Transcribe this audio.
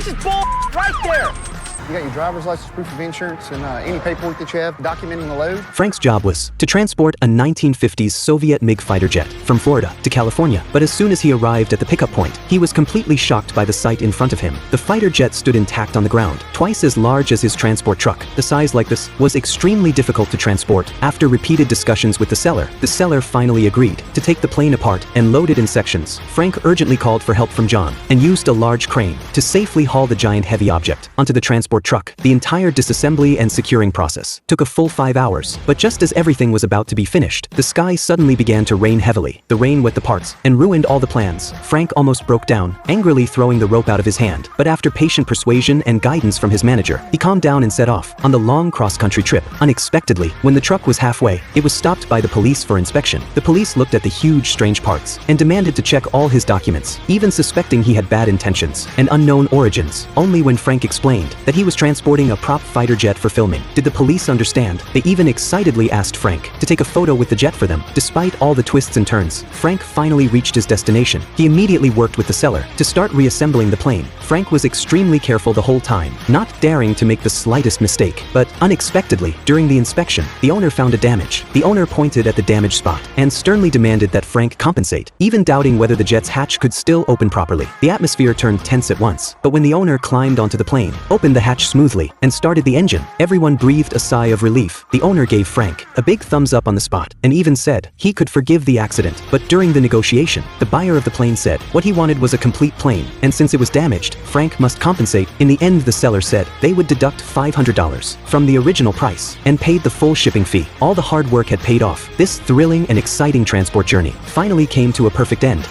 This is bull right there. You got your driver's license, proof of insurance, and any paperwork that you have documenting the load? Frank's job was to transport a 1950s Soviet MiG fighter jet from Florida to California. But as soon as he arrived at the pickup point, he was completely shocked by the sight in front of him. The fighter jet stood intact on the ground, twice as large as his transport truck. The size like this was extremely difficult to transport. After repeated discussions with the seller finally agreed to take the plane apart and load it in sections. Frank urgently called for help from John and used a large crane to safely haul the giant heavy object onto the transport truck. The entire disassembly and securing process took a full 5 hours, but just as everything was about to be finished, the sky suddenly began to rain heavily. The rain wet the parts and ruined all the plans. Frank almost broke down, angrily throwing the rope out of his hand. But after patient persuasion and guidance from his manager, he calmed down and set off on the long cross-country trip. Unexpectedly, when the truck was halfway, it was stopped by the police for inspection. The police looked at the huge, strange parts and demanded to check all his documents, even suspecting he had bad intentions and unknown origins. Only when Frank explained that he was transporting a prop fighter jet for filming did the police understand. They even excitedly asked Frank to take a photo with the jet for them. Despite all the twists and turns, Frank finally reached his destination. He immediately worked with the seller to start reassembling the plane. Frank was extremely careful the whole time, not daring to make the slightest mistake. But unexpectedly, during the inspection, the owner found a damage. The owner pointed at the damaged spot and sternly demanded that Frank compensate, even doubting whether the jet's hatch could still open properly. The atmosphere turned tense at once, but when the owner climbed onto the plane, opened the hatch smoothly, and started the engine, everyone breathed a sigh of relief. The owner gave Frank a big thumbs up on the spot and even said he could forgive the accident. But during the negotiation, the buyer of the plane said what he wanted was a complete plane, and since it was damaged, Frank must compensate. In the end, the seller said they would deduct $500 from the original price and paid the full shipping fee. All the hard work had paid off. This thrilling and exciting transport journey finally came to a perfect end.